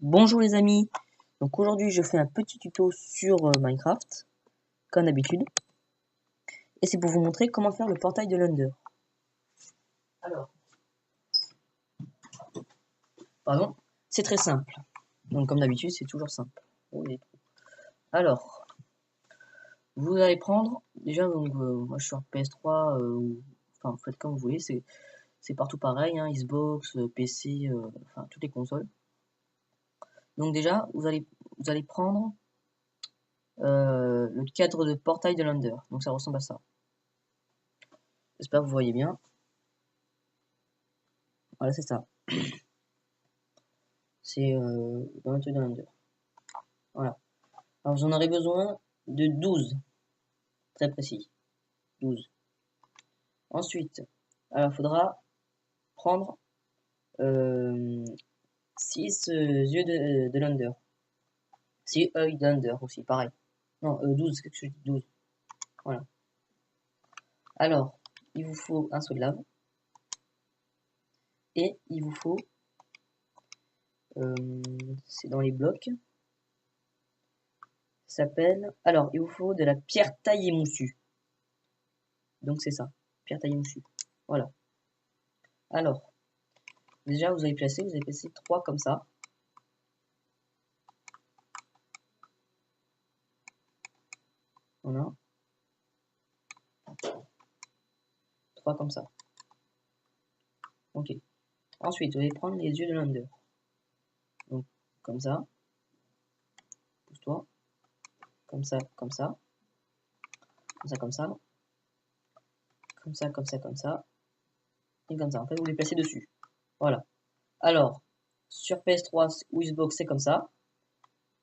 Bonjour les amis, donc aujourd'hui je fais un petit tuto sur Minecraft, comme d'habitude, et c'est pour vous montrer comment faire le portail de l'Under. Alors, pardon, c'est très simple, donc comme d'habitude c'est toujours simple. Alors, vous allez prendre, déjà donc, moi je suis en PS3, enfin vous faites comme vous voulez, c'est partout pareil, hein, Xbox, PC, enfin toutes les consoles. Donc déjà, vous allez prendre le cadre de portail de l'Under, donc ça ressemble à ça. J'espère que vous voyez bien. Voilà, c'est ça. C'est dans le truc de l'Under. Voilà. Alors vous en aurez besoin de 12. Très précis. 12. Ensuite, alors il faudra prendre 6 yeux de l'Under. 6 œils d'Under aussi, pareil. Non, 12, quelque chose, 12. Voilà. Alors, il vous faut un seau de lave. Et il vous faut, c'est dans les blocs, ça s'appelle, alors il vous faut de la pierre taillée moussue. Donc c'est ça, pierre taillée moussue. Voilà. Alors, déjà vous allez placer 3 comme ça. Voilà. 3 comme ça. Ok. Ensuite, vous allez prendre les yeux de l'Under. Donc, comme ça. Pousse-toi. Comme ça, comme ça. Comme ça, comme ça. Comme ça, comme ça, comme ça. Et comme ça. En fait, vous les placez dessus. Voilà. Alors, sur PS3 ou Xbox, c'est comme ça.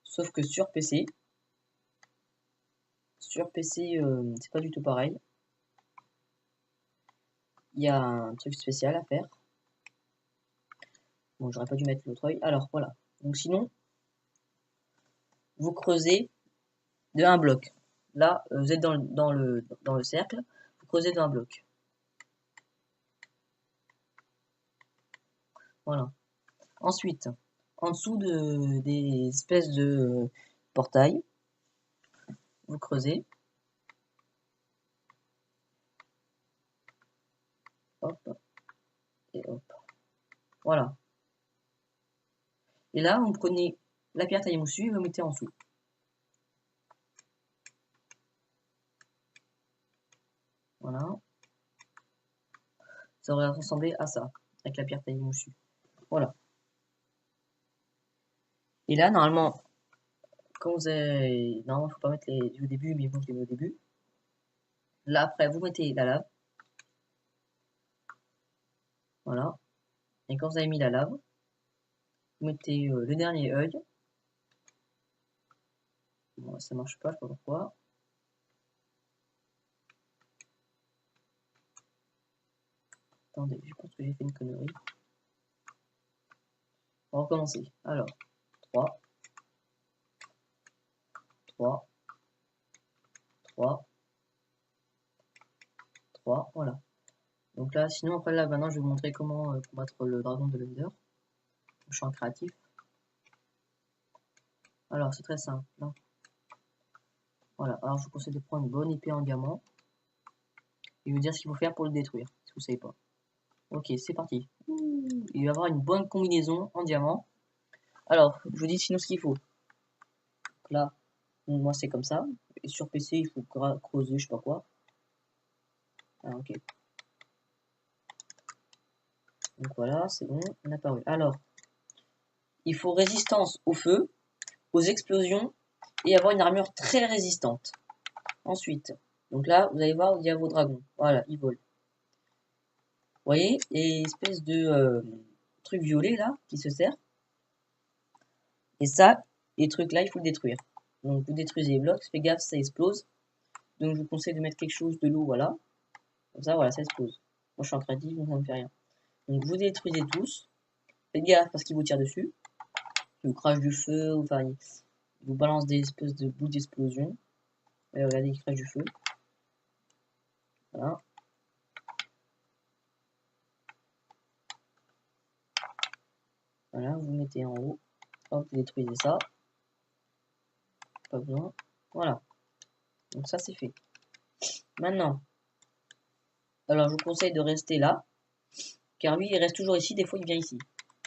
Sauf que sur PC, c'est pas du tout pareil. Il y a un truc spécial à faire. Bon, j'aurais pas dû mettre l'autre œil. Alors, voilà. Donc, sinon, vous creusez de un bloc. Là, vous êtes dans le cercle. Vous creusez de un bloc. Voilà. Ensuite, en dessous des espèces de portails, vous creusez. Hop, et hop. Voilà. Et là, vous prenez la pierre taillée moussue et vous mettez en dessous. Voilà. Ça aurait ressemblé à ça, avec la pierre taillée moussue. Voilà. Et là, normalement, quand vous avez... Normalement, il ne faut pas mettre les yeux au début, mais vous mettez au début. Là, après, vous mettez la lave. Voilà. Et quand vous avez mis la lave, vous mettez le dernier œil. Bon, ça marche pas, je sais pas pourquoi. Attendez, je pense que j'ai fait une connerie. On va recommencer. Alors, 3, 3, 3, 3, voilà. Donc là, sinon, après là, maintenant, je vais vous montrer comment combattre le dragon de l'Under. Je suis en créatif. Alors, c'est très simple, hein. Voilà, alors je vous conseille de prendre une bonne épée en diamant. Et vous dire ce qu'il faut faire pour le détruire, si vous savez pas. Ok, c'est parti. Il va y avoir une bonne combinaison en diamant. Alors, je vous dis sinon ce qu'il faut. Là, moi c'est comme ça. Et sur PC, il faut creuser, je sais pas quoi. Ah, ok. Donc voilà, c'est bon, on a apparu. Alors, il faut résistance au feu, aux explosions et avoir une armure très résistante. Ensuite, donc là, vous allez voir, il y a vos dragons. Voilà, ils volent. Vous voyez, et espèce de truc violet là, qui se sert. Et ça, les trucs là, il faut le détruire. Donc vous détruisez les blocs, faites gaffe, ça explose. Donc je vous conseille de mettre quelque chose de l'eau, voilà. Comme ça, voilà, ça explose. Moi je suis en créatif, donc ça ne fait rien. Donc vous détruisez tous. Faites gaffe parce qu'ils vous tirent dessus. Ils vous crachent du feu, enfin ils vous balancent des espèces de bouts d'explosion. Et regardez, ils crachent du feu. Voilà. Voilà, vous mettez en haut. Hop, vous détruisez ça. Pas besoin. Voilà. Donc ça c'est fait. Maintenant, alors je vous conseille de rester là. Car lui il reste toujours ici, des fois il vient ici.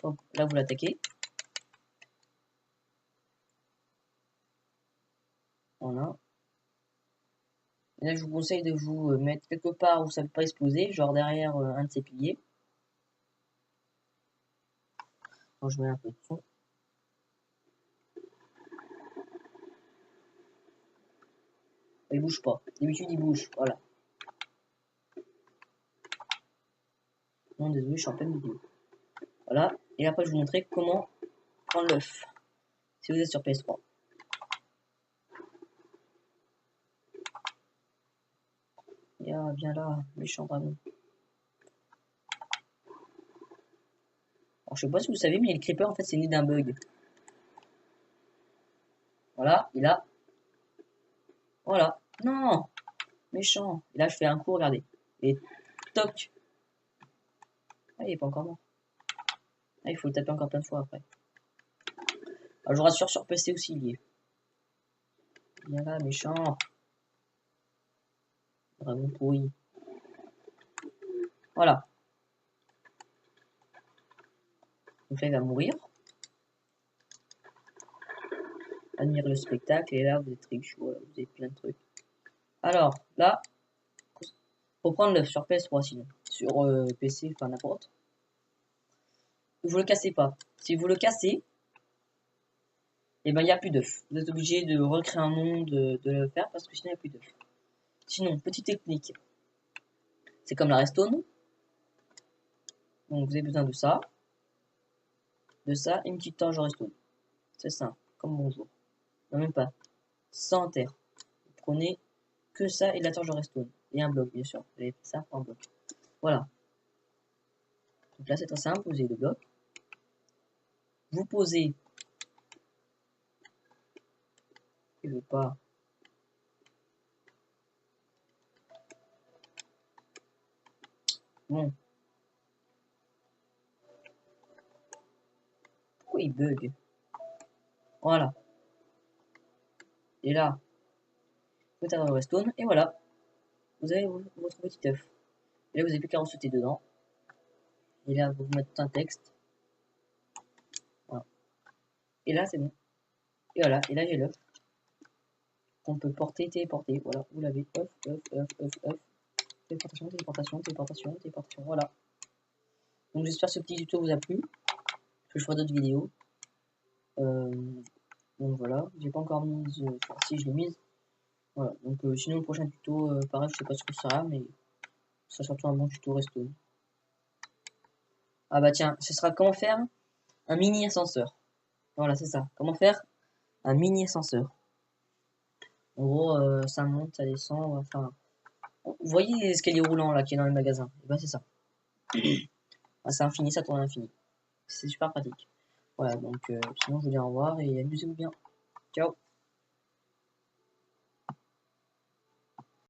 Hop, là vous l'attaquez. Voilà. Et là je vous conseille de vous mettre quelque part où ça ne peut pas exploser, genre derrière un de ces piliers. Donc je mets un peu de son. Il bouge pas. D'habitude il bouge, voilà. Non désolé, je suis en pleine vidéo. Voilà. Et après je vais vous montrer comment prendre l'œuf. Si vous êtes sur PS3. Viens là, méchant dragon. Alors, je sais pas si vous savez, mais le creeper, en fait, c'est né d'un bug. Voilà, il a. Voilà. Non, méchant. Et là, je fais un coup, regardez. Et toc. Ah, il est pas encore mort. Ah, il faut le taper encore plein de fois après. Alors, je vous rassure, sur PC aussi, il y est. Viens là, méchant. Dragon pourri. Voilà. Donc là, il va mourir. Admire le spectacle. Et là, vous êtes riche. Voilà, vous avez plein de trucs. Alors, là, faut prendre l'œuf sur PS3 sinon. Sur PC, enfin n'importe. Vous le cassez pas. Si vous le cassez, et ben il n'y a plus d'œufs. Vous êtes obligé de recréer un monde, de le faire parce que sinon il n'y a plus d'œufs. Sinon, petite technique. C'est comme la redstone. Donc vous avez besoin de ça, et une petite torche de redstone. C'est simple, comme bonjour. Non, même pas. Sans terre. Vous prenez que ça et de la torche de redstone. Et un bloc, bien sûr. Vous avez fait ça en bloc. Voilà. Donc là c'est très simple, vous avez deux blocs. Vous posez. Il veut pas. Bon. Pourquoi il bug? Voilà. Et là, vous mettez dans le redstone, et voilà. Vous avez votre petit œuf. Et là, vous n'avez plus qu'à en sauter dedans. Et là, vous mettez un texte. Voilà. Et là, c'est bon. Et voilà. Et là, j'ai l'œuf. Qu'on peut porter, téléporter. Voilà. Vous l'avez. Œuf, œuf, œuf, œuf, œuf. Téléportation, téléportation, téléportation, téléportation. Voilà. Donc, j'espère que ce petit tuto vous a plu. Que je ferai d'autres vidéos. Donc, voilà. J'ai pas encore mise. Enfin, si, je l'ai mise. Voilà. Donc, sinon, le prochain tuto, pareil, je sais pas ce que ce sera, mais ça sera surtout un bon tuto resto. Ah bah tiens, ce sera comment faire un mini ascenseur. Voilà, c'est ça. Comment faire un mini ascenseur. En gros, ça monte, ça descend. Enfin, vous voyez les escaliers roulants là qui est dans le magasin. Et ben c'est ça. Ah, c'est infini, ça tourne à l'infini. C'est super pratique. Voilà, donc sinon je vous dis au revoir et amusez-vous bien. Ciao.